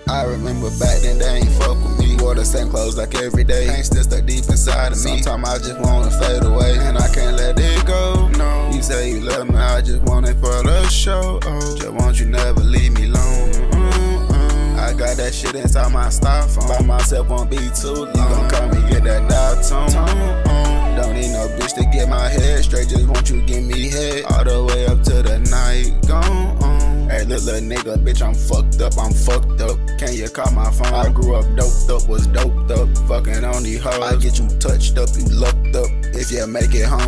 I remember back then they ain't fuck with me. Wore the same clothes like every day. Pain still stuck deep inside of me. Sometimes I just wanna fade away, and I can't let it go. No, you say you love me, I just want it for the show. Oh, just want you never leave me alone. I got that shit inside my styrofoam. By myself won't be too long. You gon' come and get that dial tone. Don't need no bitch to get my head straight. Just want you to give me head all the way up to the night gone. Hey, little nigga, bitch, I'm fucked up. Can you call my phone? I grew up doped up, was doped up. Fucking on these hoes. I get you touched up, you lucked up. If you make it home.